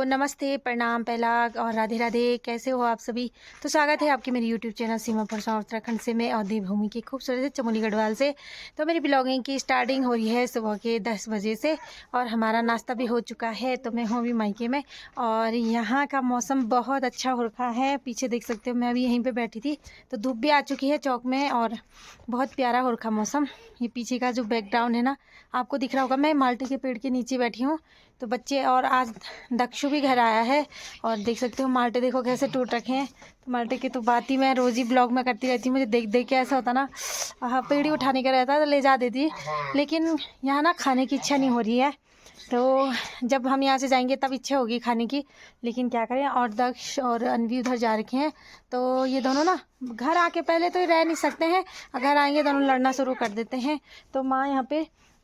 नमस्ते, प्रणाम, पहला और राधे राधे। कैसे हो आप सभी? तो स्वागत है आपके मेरे यूट्यूब चैनल सीमा परसा उत्तराखंड से। मैं और देवभूमि की खूबसूरत से चमोली गढ़वाल से। तो मेरी ब्लॉगिंग की स्टार्टिंग हो रही है सुबह के 10 बजे से और हमारा नाश्ता भी हो चुका है। तो मैं हूँ अभी मायके में और यहाँ का मौसम बहुत अच्छा हो रखा है। पीछे देख सकते हो, मैं अभी यहीं पर बैठी थी तो धूप भी आ चुकी है चौक में और बहुत प्यारा हो रखा मौसम। ये पीछे का जो बैकग्राउंड है ना, आपको दिख रहा होगा। मैं माल्टे के पेड़ के नीचे बैठी हूँ। तो बच्चे और आज दक्षु भी घर आया है और देख सकते हो माल्टे देखो कैसे टूट रखे हैं। तो माल्टे की तो बात ही मैं रोज़ ही ब्लॉग में करती रहती हूँ। मुझे देख देख के ऐसा होता ना, पेड़ ही उठाने का रहता है तो ले जा देती, लेकिन यहाँ ना खाने की इच्छा नहीं हो रही है। तो जब हम यहाँ से जाएंगे तब इच्छा होगी खाने की, लेकिन क्या करें। और दक्ष और अनवी उधर जा रखे हैं तो ये दोनों ना घर आके पहले तो रह नहीं सकते हैं, घर आएंगे दोनों लड़ना शुरू कर देते हैं। तो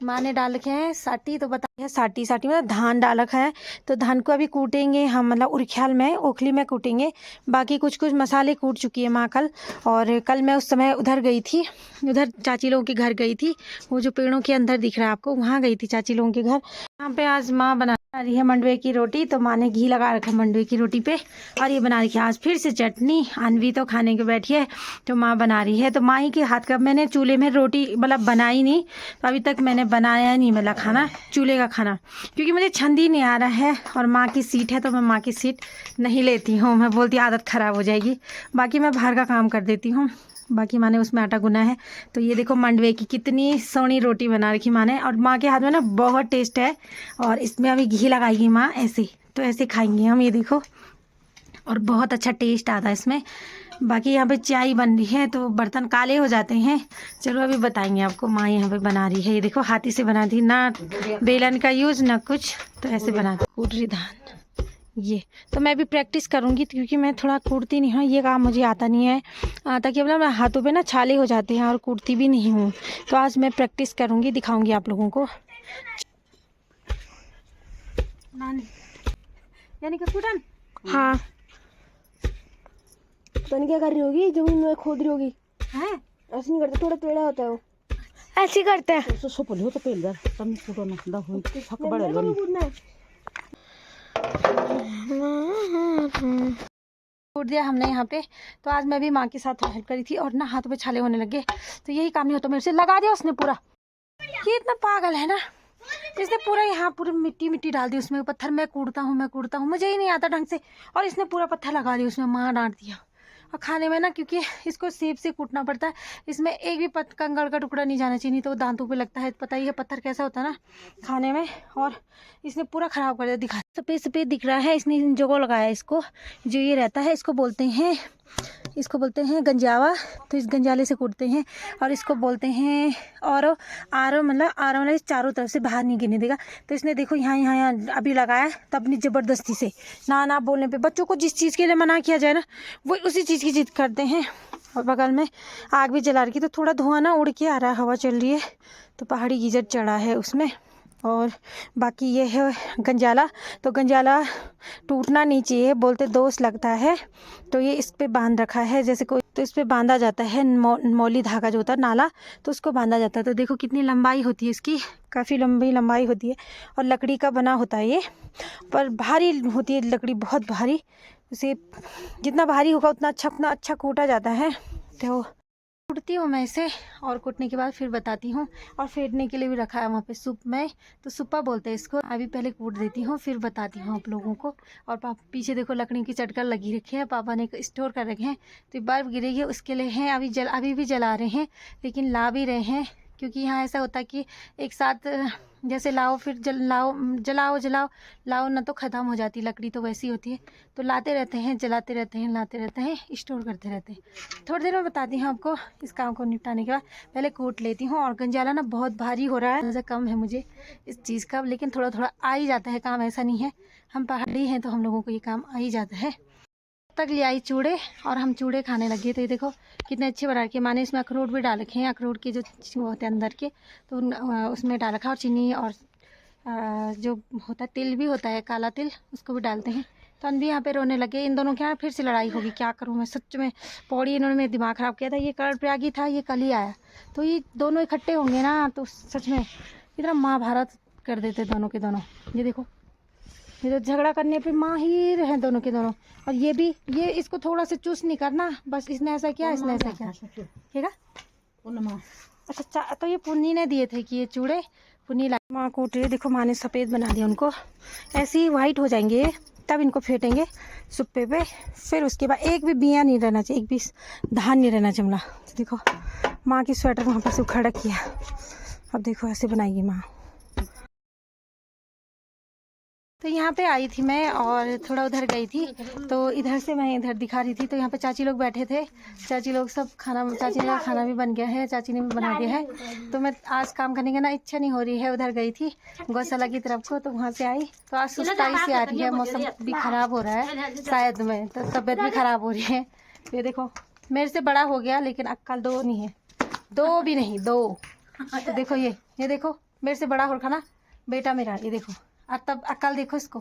माँ ने डाल रखे हैं साटी। तो बताइए साटी मतलब धान डाल रखा है। तो धान को अभी कूटेंगे हम, मतलब उरख्याल में ओखली में कूटेंगे। बाकी कुछ मसाले कूट चुकी है माँ कल। और कल मैं उस समय उधर गई थी, उधर चाची लोगों के घर गई थी। वो जो पेड़ों के अंदर दिख रहा है आपको, वहाँ गई थी चाची लोगों के घर। यहाँ पे आज माँ बना रही है मंडवे की रोटी। तो माँ ने घी लगा रखा मंडवे की रोटी पे और ये बना रही है आज फिर से चटनी। अनवी तो खाने के बैठी है तो माँ बना रही है। तो माँ ही के हाथ का मैंने चूल्हे में रोटी मतलब बनाई नहीं, तो अभी तक मैंने बनाया नहीं मतलब खाना, चूल्हे का खाना, क्योंकि मुझे छंद ही नहीं आ रहा है। और माँ की सीट है तो मैं माँ की सीट नहीं लेती हूँ, मैं बोलती आदत ख़राब हो जाएगी। बाकी मैं बाहर का काम कर देती हूँ। बाकी माँ ने उसमें आटा गुना है। तो ये देखो मंडवे की कितनी सोहनी रोटी बना रखी माँ ने, और माँ के हाथ में ना बहुत टेस्ट है। और इसमें अभी घी लगाएगी माँ ऐसे, तो ऐसे खाएंगे हम, ये देखो, और बहुत अच्छा टेस्ट आता है इसमें। बाकी यहाँ पे चाय बन रही है तो बर्तन काले हो जाते हैं। चलो अभी बताएंगे आपको। माँ यहाँ पे बना रही है, ये देखो हाथी से बनाती, ना बेलन का यूज़ ना कुछ, तो ऐसे बनाती कूट रही धान। ये तो मैं भी प्रैक्टिस करूँगी क्योंकि मैं थोड़ा कूटती नहीं हूँ, ये काम मुझे आता नहीं है। ताकि मतलब हाथों पे ना छाले हो जाते हैं और कूटती भी नहीं हूँ। तो आज मैं प्रैक्टिस करूँगी, दिखाऊँगी आप लोगों को। यानी कि कूटन, हाँ तो क्या कर रही होगी, जमीन में खोद रही होगी। है ऐसे नहीं करते, थोड़ा टेढ़ा होता है वो, ऐसे ही करते हैं। तो सोपल हो तो पेलदार तम फुटो ना दा हो हक बड़े लोनी कूट दिया हमने यहाँ पे। तो आज मैं भी माँ के साथ हेल्प करी थी और ना हाथों पे छाले होने लगे। तो यही काम नहीं होता मेरे से। लगा दिया उसने पूरा, ये इतना पागल है ना, इसने पूरा यहाँ पूरी मिट्टी डाल दी उसमें। पत्थर मैं कूटता हूँ, मुझे ही नहीं आता ढंग से, और इसने पूरा पत्थर लगा दिया उसमें। माँ डांट दिया। और खाने में ना, क्योंकि इसको सेब से कूटना पड़ता है, इसमें एक भी कंकड़ का टुकड़ा नहीं जाना चाहिए, नहीं तो वो दांतों पे लगता है। पता ही है पत्थर कैसा होता है ना खाने में। और इसने पूरा ख़राब कर दिया। दिखा सफ़ेद सफ़ेद दिख रहा है, इसने इन जगह लगाया इसको, जो ये रहता है इसको बोलते हैं गंजावा। तो इस गंजाले से कूटते हैं। और इसको बोलते हैं आरो मतलब इस चारों तरफ से बाहर नहीं गिरने देगा। तो इसने देखो यहाँ अभी लगाया, तो अपनी ज़बरदस्ती से ना बोलने पे बच्चों को जिस चीज़ के लिए मना किया जाए ना, वो उसी चीज़ की जिद करते हैं। और बगल में आग भी जला रखी, तो थोड़ा धुआं ना उड़ के आ रहा है, हवा चल रही है तो पहाड़ी गीजर चढ़ा है उसमें। और बाकी ये है गंजाला। तो गंजाला टूटना नहीं चाहिए, बोलते दोष लगता है। तो ये इस पे बांध रखा है, जैसे कोई, तो इस पे बांधा जाता है मौली धागा जो होता है नाला, तो उसको बांधा जाता है। तो देखो कितनी लंबाई होती है इसकी, काफ़ी लंबी लंबाई होती है। और लकड़ी का बना होता है ये, पर भारी होती है लकड़ी, बहुत भारी। उसे जितना भारी होगा उतना अच्छा कूटा जाता है। तो कूटती हूँ मैं इसे, और कूटने के बाद फिर बताती हूँ। और फेंटने के लिए भी रखा है वहाँ पे सूप में, तो सुप्पा बोलते हैं इसको। अभी पहले कूट देती हूँ फिर बताती हूँ आप लोगों को। और पापा पीछे देखो लकड़ी की चटकल लगी रखी है, पापा ने स्टोर कर रखे हैं। तो बर्फ़ गिरेगी उसके लिए हैं, अभी भी जला रहे हैं, लेकिन ला भी रहे हैं। क्योंकि यहाँ ऐसा होता है कि एक साथ जैसे लाओ फिर जलाओ ना, तो ख़त्म हो जाती लकड़ी, तो वैसी होती है। तो लाते रहते हैं, जलाते रहते हैं, लाते रहते हैं, स्टोर करते रहते हैं। थोड़ी देर में बताती हूँ आपको। इस काम को निपटाने के बाद पहले कूट लेती हूँ। और गंजाला ना बहुत भारी हो रहा है, ज़्यादा कम है मुझे इस चीज़ का, लेकिन थोड़ा आ ही जाता है काम, ऐसा नहीं है। हम पहाड़ी हैं तो हम लोगों को ये काम आ ही जाता है। तक ले आई चूड़े, और हम चूड़े खाने लगे। तो ये देखो कितने अच्छे बना के माने इसमें अखरोट भी डाल रखे हैं, अखरोट के जो वो होते हैं अंदर के, तो उसमें डाल रखा, और चीनी, और जो होता है तिल भी होता है, काला तिल, उसको भी डालते हैं। तो अन भी यहाँ पे रोने लगे। इन दोनों के यहाँ फिर से लड़ाई होगी, क्या करूँ मैं सच में। पौड़ी इन्होंने मेरा दिमाग ख़राब किया था। ये कर्णप्रयागी था, ये कल ही आया, तो ये दोनों इकट्ठे होंगे ना, तो सच में इतना महाभारत कर देते दोनों के दोनों। ये देखो ये तो झगड़ा करने पे माहिर हैं दोनों के दोनों। और ये भी, ये इसको थोड़ा सा चूस नहीं करना, बस इसने ऐसा किया, इसने ऐसा किया, ठीक है। अच्छा, तो ये पुन्नी ने दिए थे कि ये चूड़े पुन्नी ला। माँ कूट रही, देखो माँ ने सफ़ेद बना दिया उनको, ऐसे ही वाइट हो जाएंगे तब इनको फेंटेंगे सुप्पे पे। फिर उसके बाद एक भी बिया नहीं रहना चाहिए, एक भी धान नहीं रहना चाहिए। तो देखो माँ की स्वेटर वहाँ पर से उखड़ किया। अब देखो ऐसे बनाएगी माँ। तो यहाँ पे आई थी मैं और थोड़ा उधर गई थी, तो इधर से मैं इधर दिखा रही थी। तो यहाँ पे चाची लोग बैठे थे, चाची लोग सब खाना, चाची का खाना भी बन गया है, चाची ने भी बना दिया है। तो मैं आज काम करने का ना इच्छा नहीं हो रही है। उधर गई थी गौशाला की तरफ को, तो वहाँ से आई तो आज सुस्ताई सी आ रही है, मौसम भी ख़राब हो रहा है शायद में, तो तबीयत भी ख़राब हो रही है। ये देखो मेरे से बड़ा हो गया लेकिन अक्ल दो नहीं है, दो भी नहीं, दो। तो देखो ये देखो मेरे से बड़ा हो रखा ना बेटा मेरा, ये देखो। और तब अक्ल देखो इसको,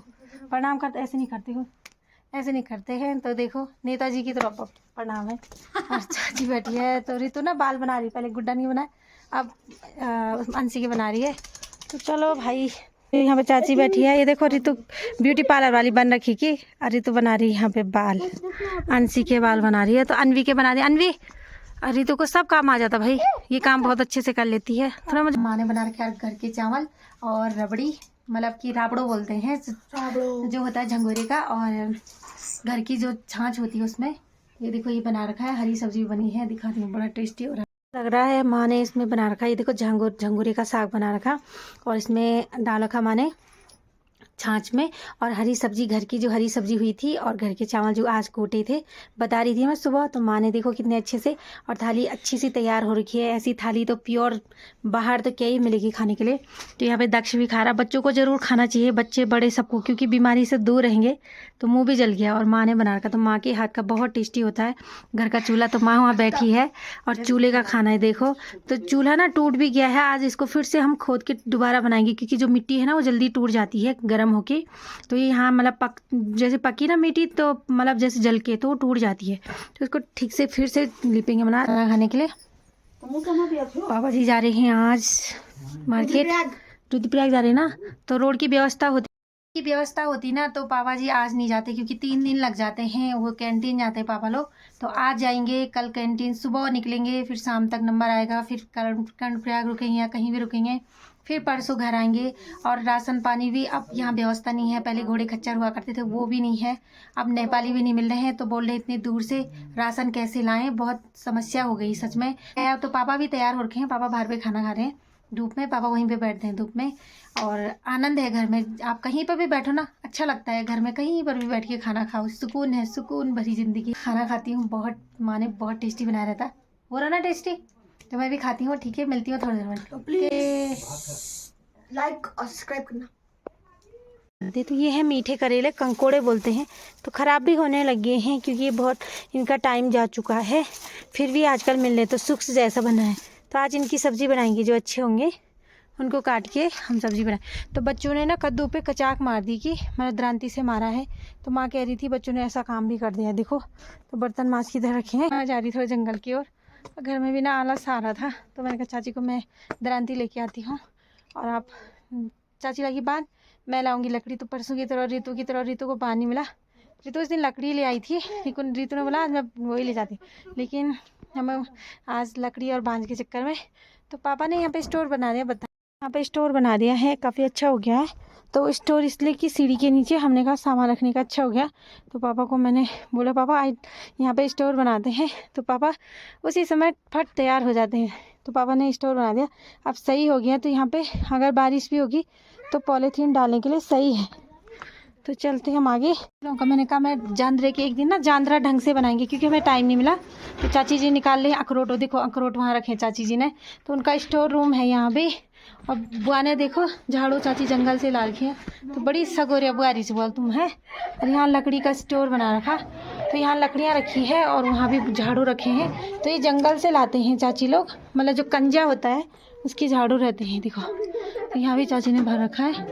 प्रणाम करते, ऐसे नहीं करते हो, ऐसे नहीं करते हैं। तो देखो नेताजी की तरफ प्रणाम है। और चाची बैठी है, तो ऋतु ना बाल बना रही, पहले गुड्डा नहीं बनाया, अब अंशी के बना रही है। तो चलो भाई, यहाँ पे चाची बैठी है, ये देखो ऋतु ब्यूटी पार्लर वाली बन रखी की, और ऋतु बना रही है यहाँ पे बाल, अंशी के बाल बना रही है। तो अनवी के बना दी, अनवी ऋतु को सब काम आ जाता भाई, ये काम बहुत अच्छे से कर लेती है। थोड़ा मुझे माँ ने बना रखा है घर के चावल और रबड़ी, मतलब कि राबड़ो बोलते हैं जो होता है झंगोरे का, और घर की जो छाछ होती है उसमें। ये देखो ये बना रखा है, हरी सब्जी बनी है, दिखाती हूँ, बड़ा टेस्टी हो रहा है, लग रहा है। माँ ने इसमें बना रखा है, ये देखो झंगोरे का साग बना रखा, और इसमें डाल रखा माँ ने छाछ में, और हरी सब्जी, घर की जो हरी सब्जी हुई थी, और घर के चावल जो आज कोटे थे, बता रही थी मैं सुबह। तो माँ ने देखो कितने अच्छे से, और थाली अच्छी सी तैयार हो रखी है। ऐसी थाली तो प्योर बाहर तो क्या ही मिलेगी खाने के लिए। तो यहाँ पे दक्ष भी खा रहा, बच्चों को ज़रूर खाना चाहिए, बच्चे बड़े सबको, क्योंकि बीमारी से दूर रहेंगे। तो मुँह भी जल गया, और माँ ने बना रखा, तो माँ के हाथ का बहुत टेस्टी होता है घर का चूल्हा। तो माँ वहाँ बैठी है और चूल्हे का खाना है, देखो। तो चूल्हा ना टूट भी गया है, आज इसको फिर से हम खोद के दोबारा बनाएंगे, क्योंकि जो मिट्टी है ना वो जल्दी टूट जाती है गर्म होके। तो ये यहाँ मतलब जैसे पकी ना मिट्टी, तो मतलब जैसे जल के तो वो टूट जाती है, तो इसको ठीक से फिर से लिपेंगे बना खाने के लिए। पापा जी जा रहे हैं आज मार्केट, रुद्रप्रयाग जा रहे हैं ना, तो रोड की व्यवस्था होती ना, तो पापा जी आज नहीं जाते, क्योंकि 3 दिन लग जाते हैं, वो कैंटीन जाते हैं पापा लोग। तो आज जाएंगे, कल कैंटीन सुबह निकलेंगे, फिर शाम तक नंबर आएगा, फिर कर्णप्रयाग रुकेंगे या कहीं भी रुकेंगे, फिर परसों घर आएंगे। और राशन पानी भी अब यहाँ व्यवस्था नहीं है, पहले घोड़े खच्चर हुआ करते थे, वो भी नहीं है, अब नेपाली भी नहीं मिल रहे हैं। तो बोल रहे इतनी दूर से राशन कैसे लाएं, बहुत समस्या हो गई सच में। तो पापा भी तैयार हो रखे हैं, पापा बाहर पे खाना खा रहे हैं धूप में, पापा वहीं पे बैठते हैं धूप में। और आनंद है घर में, आप कहीं पर भी बैठो ना अच्छा लगता है, घर में कहीं पर भी बैठ के खाना खाओ, सुकून है, सुकून भरी जिंदगी। खाना खाती हूँ बहुत, माँ ने बहुत टेस्टी बनाया रहता, हो रहा ना टेस्टी, तो मैं भी खाती हूँ। ठीक है, मिलती हूँ थोड़ी देर में, प्लीज लाइक और सब्सक्राइब करना। तो ये है मीठे करेले, कंकोड़े बोलते हैं। तो ख़राब भी होने लगे हैं, क्योंकि ये बहुत इनका टाइम जा चुका है, फिर भी आजकल मिल रहे, तो सुक्स जैसा बना है। तो आज इनकी सब्ज़ी बनाएंगे, जो अच्छे होंगे उनको काट के हम सब्ज़ी बनाए। तो बच्चों ने ना कद्दू पे कचाक मार दी, कि मतलब द्रांति से मारा है। तो माँ कह रही थी बच्चों ने ऐसा काम भी कर दिया, देखो। तो बर्तन माँज की तरह रखे हैं, मैं जा रही थोड़ा जंगल की ओर, घर में भी ना आलस आ रहा था। तो मैंने कहा चाची को मैं द्रांति लेके आती हूँ, और आप चाची लगी बात, मैं लाऊंगी लकड़ी। तो परसों की तरह ऋतु को पानी मिला, ऋतु उस दिन लकड़ी ले आई थी, लेकिन ऋतु ने बोला आज मैं वही ले जाती, लेकिन हमें आज लकड़ी और बांझ के चक्कर में। तो पापा ने यहाँ पे स्टोर बना दिया, यहाँ पे स्टोर बना दिया है, काफ़ी अच्छा हो गया है। तो स्टोर इसलिए कि सीढ़ी के नीचे हमने कहा सामान रखने का अच्छा हो गया। तो पापा को मैंने बोला पापा आज यहाँ पे स्टोर बनाते हैं, तो पापा उसी समय फट तैयार हो जाते हैं। तो पापा ने स्टोर बना दिया, अब सही हो गया। तो यहाँ पे अगर बारिश भी होगी तो पॉलीथीन डालने के लिए सही है। तो चलते हम आगे। मैंने कहा मैं जांदरे के एक दिन ना जांदरा ढंग से बनाएंगे, क्योंकि हमें टाइम नहीं मिला। तो चाची जी निकाल ले अखरोट, देखो अखरोट वहाँ रखे चाची जी ने, तो उनका स्टोर रूम है यहाँ पे। और बुआ ने देखो झाड़ू चाची जंगल से ला रखी है, तो बड़ी सगोरिया बुआरी से बोल तुम है। और यहाँ लकड़ी का स्टोर बना रखा, तो यहाँ लकड़ियाँ रखी है, और वहाँ भी झाड़ू रखे हैं। तो ये जंगल से लाते हैं चाची लोग, मतलब जो कंजा होता है उसकी झाड़ू रहते हैं, देखो। तो यहाँ भी चाची ने भर रखा है।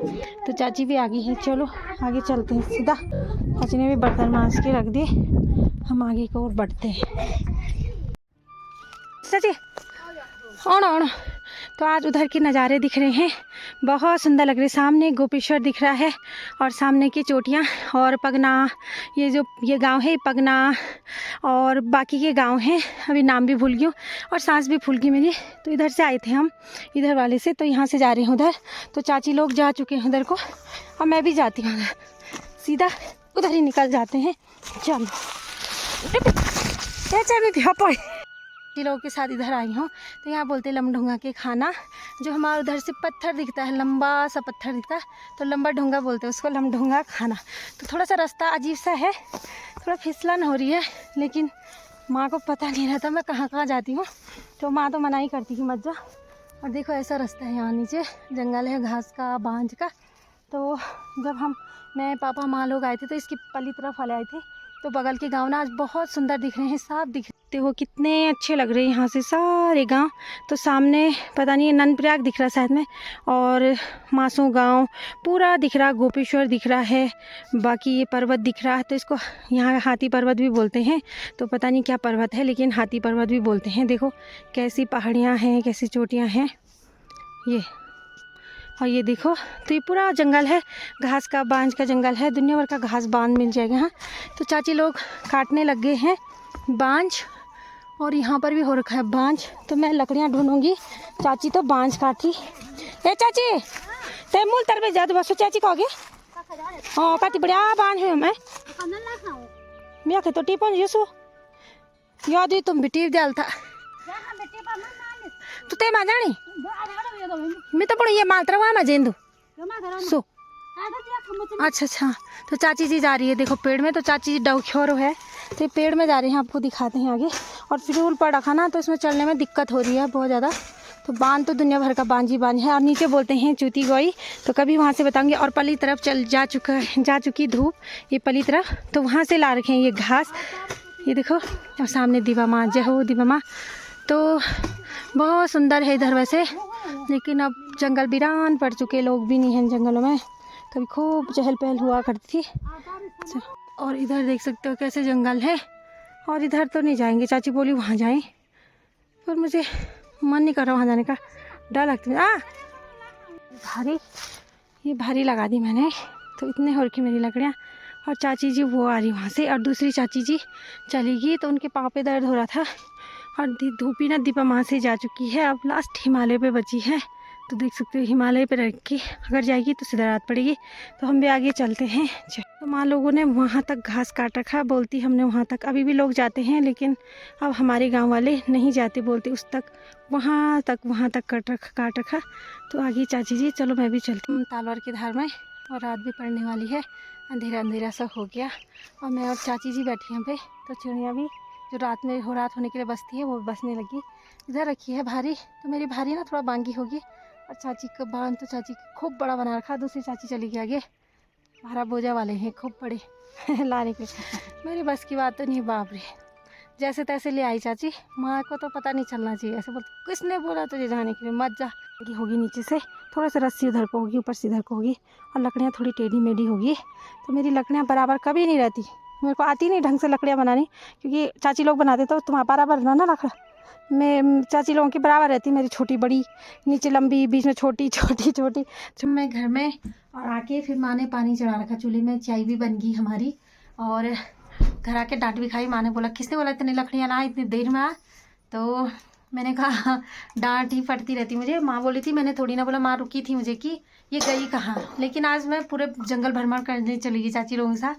तो चाची भी आगे है, चलो आगे चलते हैं सीधा। चाची ने भी बर्तन मांज के रख दिए, हम आगे की ओर बढ़ते हैं। चाची आओ ना। तो आज उधर के नज़ारे दिख रहे हैं, बहुत सुंदर लग रहे हैं। सामने गोपेश्वर दिख रहा है और सामने की चोटियाँ और पगना, ये गांव है पगना, और बाकी के गांव हैं, अभी नाम भी भूल गई हूँ और सांस भी फूल गई मेरी। तो इधर से आए थे हम, इधर वाले से, तो यहाँ से जा रहे हैं उधर। तो चाची लोग जा चुके हैं उधर को और मैं भी जाती हूँ उधर, सीधा उधर ही निकल जाते हैं। चलो चाची लोगों के साथ इधर आई हूँ। तो यहाँ बोलते हैं लमढोंगा के खाना, जो हमारा उधर से पत्थर दिखता है, लंबा सा पत्थर दिखता है, तो लंबा ढोंगा बोलते हैं उसको, लमढोंगा खाना। तो थोड़ा सा रास्ता अजीब सा है, थोड़ा फिसलन हो रही है, लेकिन माँ को पता नहीं रहता मैं कहाँ कहाँ जाती हूँ, तो माँ तो मना ही करती कि मत जा। और देखो ऐसा रास्ता है, यहाँ नीचे जंगल है घास का, बांझ का। तो जब मैं पापा माँ लोग आए थे तो इसकी पली तरफ वाले आए थे, तो बगल के गांव ना आज बहुत सुंदर दिख रहे हैं, साफ दिखते हो, कितने अच्छे लग रहे हैं यहाँ से सारे गांव। तो सामने पता नहीं नंदप्रयाग दिख रहा है शायद में, और मासू गांव पूरा दिख रहा, गोपेश्वर दिख रहा है, बाकी ये पर्वत दिख रहा है। तो इसको यहाँ हाथी पर्वत भी बोलते हैं, तो पता नहीं क्या पर्वत है, लेकिन हाथी पर्वत भी बोलते हैं। देखो कैसी पहाड़ियाँ हैं, कैसी चोटियाँ हैं ये, और ये देखो। तो ये पूरा जंगल है, घास का, बांझ का जंगल है, दुनिया भर का घास बांझ मिल जाएगा यहाँ। तो चाची लोग काटने लग गए हैं बांझ, और यहाँ पर भी हो रखा है बांझ। तो मैं लकड़ियाँ ढूंढूंगी, चाची तो बांझ काटी। ए चाची ते मूल तर में जाते बस चाची कहोगे हाँ काटी बढ़िया बांझ है मैं आखे तो टिपन यसो याद ही तुम भी टिप डाल था तो ते मा जानी मैं तो पढ़ी ये मात्रा वहाँ मैं जेंदू सो अच्छा अच्छा। तो चाची जी जा रही है देखो पेड़ में, तो चाची जी डौख्योरो है, तो पेड़ में जा रही हैं, आपको दिखाते हैं आगे। और फ्यूल पर रखा ना, तो इसमें चलने में दिक्कत हो रही है बहुत ज़्यादा। तो बांध तो दुनिया भर का बांझ है, और नीचे बोलते हैं चूती गोई, तो कभी वहाँ से बताऊंगी। और पली तरफ जा चुकी धूप, ये पली तरफ, तो वहाँ से ला रखे हैं ये घास, ये देखो। और सामने दीवा माँ, जय हो दीवा माँ। तो बहुत सुंदर है इधर वैसे, लेकिन अब जंगल वीरान पड़ चुके, लोग भी नहीं हैं जंगलों में, कभी खूब चहल पहल हुआ करती थी। और इधर देख सकते हो कैसे जंगल है, और इधर तो नहीं जाएंगे, चाची बोली वहाँ जाएं, पर मुझे मन नहीं कर रहा वहाँ जाने का, डर लगता है। भारी, ये भारी लगा दी मैंने, तो इतने हो रखी मेरी लकड़ियाँ। और चाची जी वो आ रही वहाँ से, और दूसरी चाची जी चली गई, तो उनके पाँव पे दर्द हो रहा था। और धूपी ना दीपा माँ से जा चुकी है, अब लास्ट हिमालय पे बची है। तो देख सकते हो हिमालय पे रख के अगर जाएगी तो सीधा रात पड़ेगी। तो हम भी आगे चलते हैं। तो माँ लोगों ने वहाँ तक घास काट रखा, बोलती हमने वहाँ तक, अभी भी लोग जाते हैं, लेकिन अब हमारे गांव वाले नहीं जाते, बोलते उस तक वहाँ तक काट रखा। तो आगे चाची जी, चलो मैं भी चलती हूँ तालवार की धार में, और रात भी पड़ने वाली है, अंधेरा अंधेरा सा हो गया, और मैं और चाची जी बैठी यहाँ पे। तो चिड़िया भी जो रात होने के लिए बसती है, वो बसने लगी। इधर रखी है भारी, तो मेरी भारी ना थोड़ा बांगी होगी, और चाची का बांध तो चाची खूब बड़ा बना रखा। दूसरी चाची चली गई आगे, भारा बोझा वाले हैं खूब बड़े लाने के, मेरी बस की बात तो नहीं। बाप रे, जैसे तैसे ले आई चाची। माँ को तो पता नहीं चलना चाहिए, ऐसे बोलते, किसने बोला तुझे जाने के लिए, मत जा। होगी नीचे से थोड़ा सा रस्सी उधर को होगी, ऊपर से इधर को होगी, और लकड़ियाँ थोड़ी टेढ़ी मेढ़ी होगी। तो मेरी लकड़ियाँ बराबर कभी नहीं रहती, मेरे को आती नहीं ढंग से लकड़ियाँ बनानी, क्योंकि चाची लोग बनाते तो तुम्हारा बराबर ना लकड़ा, मैं चाची लोगों की बराबर रहती, मेरी छोटी बड़ी, नीचे लंबी, बीच में छोटी छोटी छोटी। तो मैं घर में और आके फिर माँ ने पानी चढ़ा रखा चूल्हे में, चाय भी बन गई हमारी, और घर आके डांट भी खाई। माँ ने बोला किसने बोला इतनी लकड़ियाँ ला इतनी देर में आ, तो मैंने कहा डांट ही फटती रहती मुझे। माँ बोली थी, मैंने थोड़ी ना बोला, माँ रुकी थी मुझे कि ये गई कहाँ। लेकिन आज मैं पूरे जंगल भ्रमण करने चली गई चाची लोगों के साथ,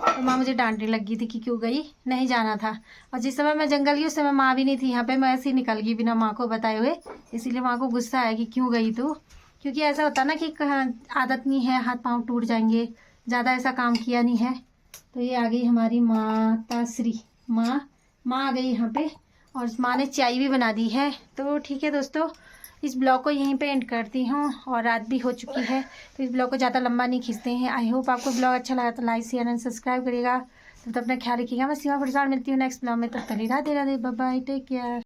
तो माँ मुझे डांटने लगी थी कि क्यों गई, नहीं जाना था। और जिस समय मैं जंगल गई उस समय माँ भी नहीं थी यहाँ पे, मैं ऐसे ही निकल गई बिना माँ को बताए हुए। इसीलिए माँ को गुस्सा आया कि क्यों गई तू, क्योंकि ऐसा होता ना कि आदत नहीं है, हाथ पाँव टूट जाएंगे, ज़्यादा ऐसा काम किया नहीं है। तो ये आ गई हमारी माता श्री, माँ आ गई यहाँ पे, और माँ ने चाय भी बना दी है। तो ठीक है दोस्तों, इस ब्लॉग को यहीं पे एंड करती हूँ, और रात भी हो चुकी है, तो इस ब्लॉग को ज़्यादा लंबा नहीं खींचते हैं। आई होप आपको ब्लॉग अच्छा लगा तो लाइक शेयर एंड सब्सक्राइब करिएगा। तो अपना ख्याल रखिएगा। मैं सीमा फरसान मिलती हूँ नेक्स्ट ब्लॉग में, तब तक Radhe Radhe, bye bye, take care.